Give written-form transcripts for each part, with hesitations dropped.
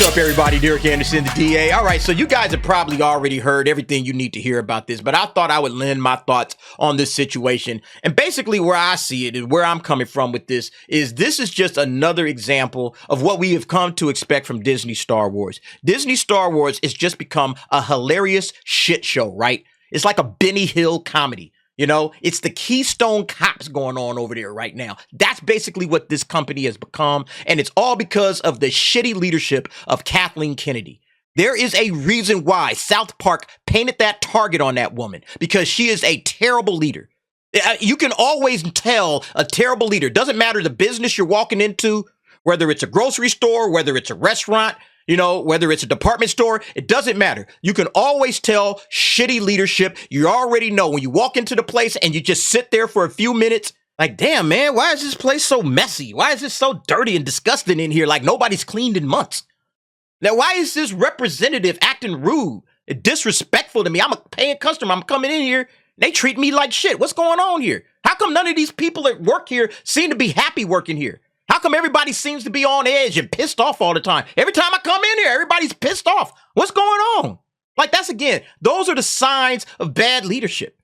up, everybody? Derek Anderson, the DA. All right, so you guys have probably already heard everything you need to hear about this, but I thought I would lend my thoughts on this situation. And basically where I see it and where I'm coming from with this is just another example of what we have come to expect from Disney Star Wars. Disney Star Wars has just become a hilarious shit show, right? It's like a Benny Hill comedy. You know, it's the Keystone Cops going on over there right now. That's basically what this company has become. And it's all because of the shitty leadership of Kathleen Kennedy. There is a reason why South Park painted that target on that woman, because she is a terrible leader. You can always tell a terrible leader. Doesn't matter the business you're walking into, whether it's a grocery store, whether it's a restaurant, you know, whether it's a department store, it doesn't matter. You can always tell shitty leadership. You already know when you walk into the place and you just sit there for a few minutes, like, damn, man, why is this place so messy? Why is this so dirty and disgusting in here? Like nobody's cleaned in months. Now, why is this representative acting rude and disrespectful to me? I'm a paying customer. I'm coming in here. They treat me like shit. What's going on here? How come none of these people that work here seem to be happy working here? How come everybody seems to be on edge and pissed off all the time? Every time I come in here, everybody's pissed off. What's going on? Like, that's, again, those are the signs of bad leadership.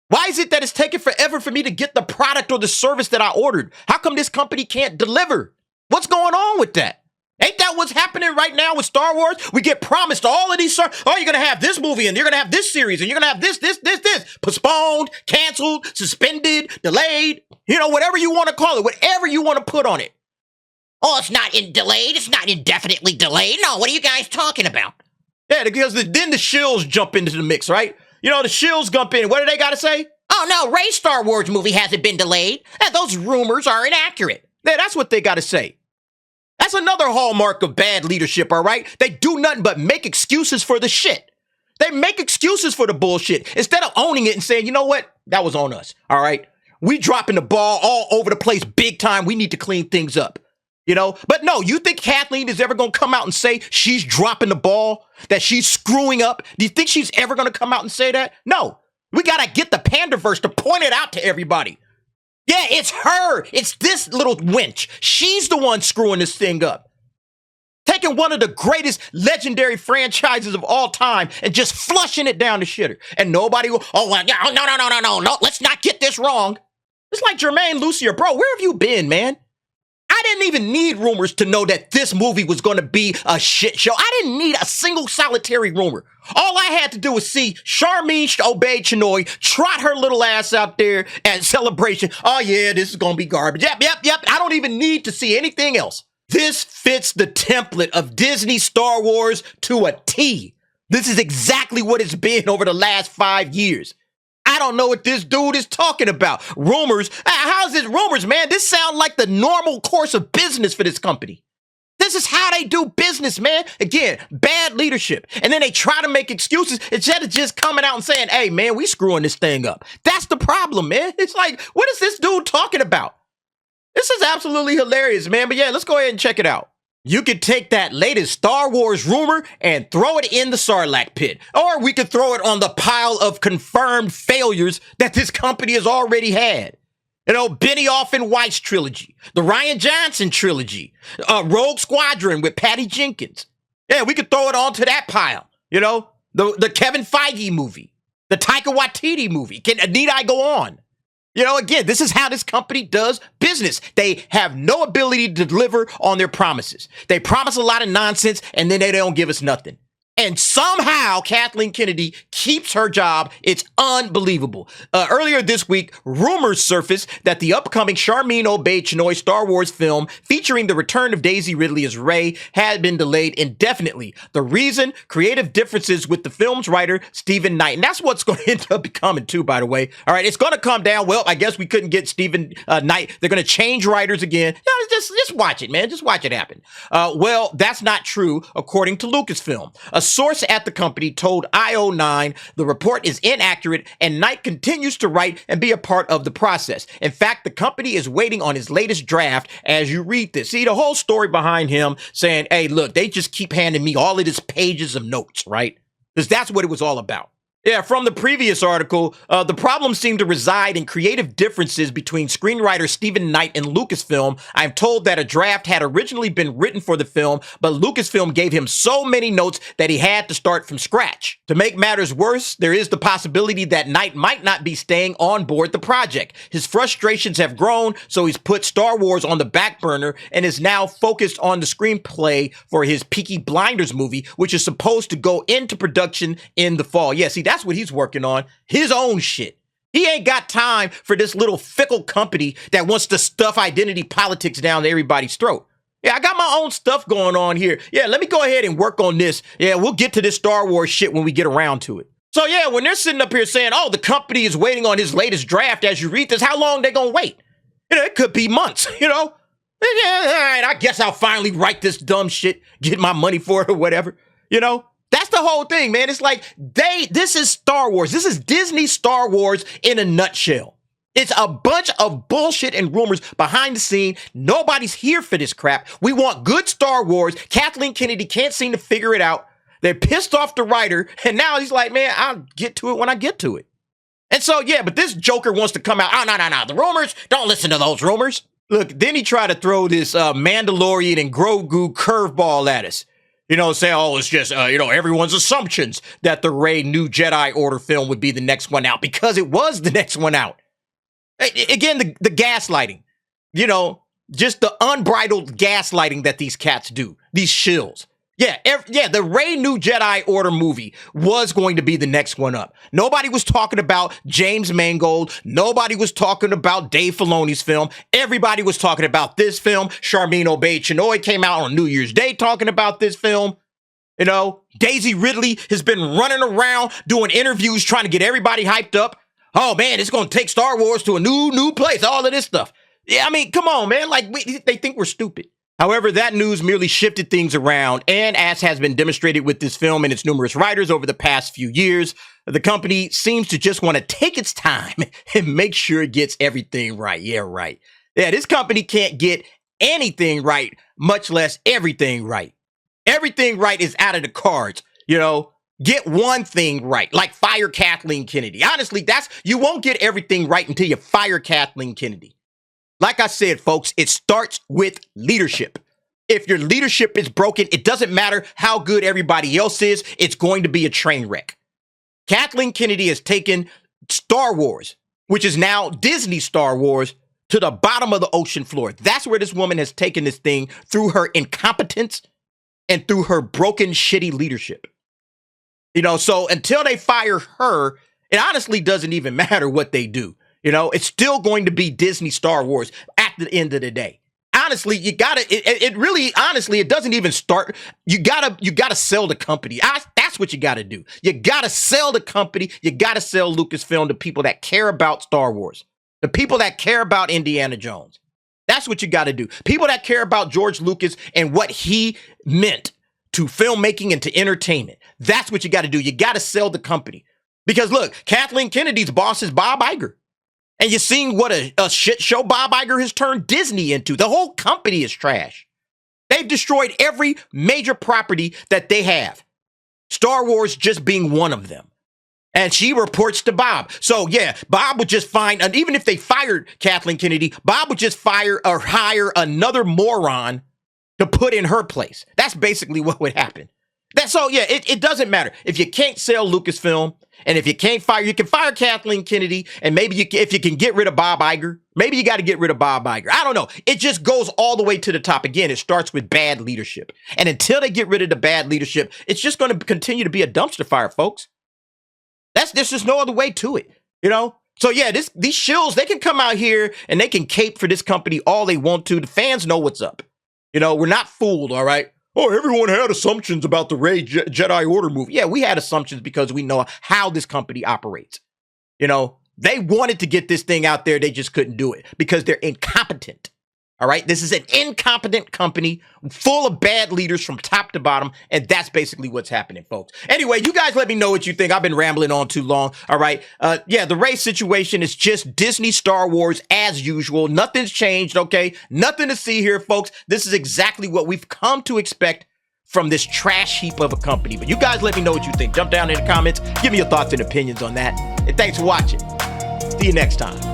Why is it that it's taking forever for me to get the product or the service that I ordered? How come this company can't deliver? What's going on with that? Ain't that what's happening right now with Star Wars? We get promised all of these, oh, you're going to have this movie, and you're going to have this series, and you're going to have this, postponed, canceled, suspended, delayed, you know, whatever you want to call it, whatever you want to put on it. Oh, it's not delayed. It's not indefinitely delayed. No, what are you guys talking about? Yeah, because then the shills jump into the mix, right? You know, the shills jump in. What do they got to say? Oh, no, Rey's Star Wars movie hasn't been delayed. Those rumors are inaccurate. Yeah, that's what they got to say. That's another hallmark of bad leadership, all right? They do nothing but make excuses for the shit. They make excuses for the bullshit instead of owning it and saying, you know what? That was on us, all right? We dropping the ball all over the place big time. We need to clean things up, you know? But no, you think Kathleen is ever going to come out and say she's dropping the ball, that she's screwing up? Do you think she's ever going to come out and say that? No. We got to get the Pandaverse to point it out to everybody. Yeah, it's her. It's this little wench. She's the one screwing this thing up. Taking one of the greatest legendary franchises of all time and just flushing it down the shitter. And nobody will, oh, well, no, let's not get this wrong. It's like Jermaine Lucier, bro, where have you been, man? I didn't even need rumors to know that this movie was going to be a shit show. I didn't need a single solitary rumor. All I had to do was see Charmin Obey-Chinoy trot her little ass out there at Celebration. Oh, yeah, this is going to be garbage. Yep. I don't even need to see anything else. This fits the template of Disney Star Wars to a T. This is exactly what it's been over the last 5 years. I don't know what this dude is talking about. Rumors? How is this rumors, man? This sounds like the normal course of business for this company. This is how they do business, man. Again, bad leadership. And then they try to make excuses instead of just coming out and saying, hey, man, we screwing this thing up. That's the problem, man. It's like, what is this dude talking about? This is absolutely hilarious, man. But yeah, let's go ahead and check it out. You could take that latest Star Wars rumor and throw it in the Sarlacc pit. Or we could throw it on the pile of confirmed failures that this company has already had. You know, Benioff and Weiss trilogy, the Rian Johnson trilogy, Rogue Squadron with Patty Jenkins. Yeah, we could throw it onto that pile. You know, the Kevin Feige movie, the Taika Waititi movie. Need I go on? You know, again, this is how this company does business. They have no ability to deliver on their promises. They promise a lot of nonsense, and then they don't give us nothing. And somehow Kathleen Kennedy keeps her job. It's unbelievable. Earlier this week, rumors surfaced that the upcoming Charmin Obey-Chinoy Star Wars film featuring the return of Daisy Ridley as Rey had been delayed indefinitely. The reason? Creative differences with the film's writer, Stephen Knight. And that's what's going to end up becoming too, by the way. All right, it's going to come down. Well, I guess we couldn't get Stephen Knight. They're going to change writers again. No, just watch it, man. Just watch it happen. Well, that's not true, according to Lucasfilm. A source at the company told IO9 the report is inaccurate and Knight continues to write and be a part of the process. In fact, the company is waiting on his latest draft as you read this. See, the whole story behind him saying, hey, look, they just keep handing me all of these pages of notes, right? Because that's what it was all about. Yeah, from the previous article, the problem seemed to reside in creative differences between screenwriter Stephen Knight and Lucasfilm. I'm told that a draft had originally been written for the film, but Lucasfilm gave him so many notes that he had to start from scratch. To make matters worse, there is the possibility that Knight might not be staying on board the project. His frustrations have grown, so he's put Star Wars on the back burner and is now focused on the screenplay for his Peaky Blinders movie, which is supposed to go into production in the fall. Yeah, see, that's what he's working on, his own shit. He ain't got time for this little fickle company that wants to stuff identity politics down everybody's throat. Yeah, I got my own stuff going on here. Yeah, let me go ahead and work on this. Yeah, we'll get to this Star Wars shit when we get around to it. So yeah, when they're sitting up here saying, oh, the company is waiting on his latest draft as you read this, how long they gonna wait? You know, it could be months, you know? Yeah, all right, I guess I'll finally write this dumb shit, get my money for it or whatever, you know? That's the whole thing, man. It's like this is Star Wars. This is Disney Star Wars in a nutshell. It's a bunch of bullshit and rumors behind the scene. Nobody's here for this crap. We want good Star Wars. Kathleen Kennedy can't seem to figure it out. They're pissed off the writer, and now he's like, man, I'll get to it when I get to it. And so, yeah, but this joker wants to come out. Oh, no. The rumors, don't listen to those rumors. Look, then he tried to throw this Mandalorian and Grogu curveball at us. You know, say, oh, it's just, everyone's assumptions that the Rey New Jedi Order film would be the next one out because it was the next one out. Again, the gaslighting, you know, just the unbridled gaslighting that these cats do, these shills. Yeah, the Rey New Jedi Order movie was going to be the next one up. Nobody was talking about James Mangold. Nobody was talking about Dave Filoni's film. Everybody was talking about this film. Charmin Obey-Chinoy came out on New Year's Day talking about this film. You know, Daisy Ridley has been running around doing interviews trying to get everybody hyped up. Oh, man, it's going to take Star Wars to a new place, all of this stuff. Yeah, I mean, come on, man. Like, they think we're stupid. However, that news merely shifted things around, and as has been demonstrated with this film and its numerous writers over the past few years, the company seems to just want to take its time and make sure it gets everything right. Yeah, right. Yeah, this company can't get anything right, much less everything right. Everything right is out of the cards, you know. Get one thing right, like fire Kathleen Kennedy. Honestly, you won't get everything right until you fire Kathleen Kennedy. Like I said, folks, it starts with leadership. If your leadership is broken, it doesn't matter how good everybody else is, it's going to be a train wreck. Kathleen Kennedy has taken Star Wars, which is now Disney Star Wars, to the bottom of the ocean floor. That's where this woman has taken this thing through her incompetence and through her broken, shitty leadership. You know, so until they fire her, it honestly doesn't even matter what they do. You know, it's still going to be Disney Star Wars at the end of the day. Honestly, it doesn't even start. You gotta sell the company. That's what you gotta do. You gotta sell the company. You gotta sell Lucasfilm to people that care about Star Wars. The people that care about Indiana Jones. That's what you gotta do. People that care about George Lucas and what he meant to filmmaking and to entertainment. That's what you gotta do. You gotta sell the company. Because look, Kathleen Kennedy's boss is Bob Iger. And you're seeing what a shit show Bob Iger has turned Disney into. The whole company is trash. They've destroyed every major property that they have. Star Wars just being one of them. And she reports to Bob. So yeah, Bob would just and even if they fired Kathleen Kennedy, Bob would just fire or hire another moron to put in her place. That's basically what would happen. It doesn't matter. If you can't sell Lucasfilm, and if you can't you can fire Kathleen Kennedy, and maybe if you can get rid of Bob Iger, maybe you got to get rid of Bob Iger. I don't know. It just goes all the way to the top. Again, it starts with bad leadership. And until they get rid of the bad leadership, it's just going to continue to be a dumpster fire, folks. There's just no other way to it, you know? So yeah, these shills, they can come out here and they can cape for this company all they want to. The fans know what's up. You know, we're not fooled, all right? Oh, everyone had assumptions about the Rey Jedi Order movie. Yeah, we had assumptions because we know how this company operates. You know, they wanted to get this thing out there. They just couldn't do it because they're incompetent. All right. This is an incompetent company full of bad leaders from top to bottom. And that's basically what's happening, folks. Anyway, you guys let me know what you think. I've been rambling on too long. All right. The Rey situation is just Disney Star Wars as usual. Nothing's changed. OK, nothing to see here, folks. This is exactly what we've come to expect from this trash heap of a company. But you guys let me know what you think. Jump down in the comments. Give me your thoughts and opinions on that. And thanks for watching. See you next time.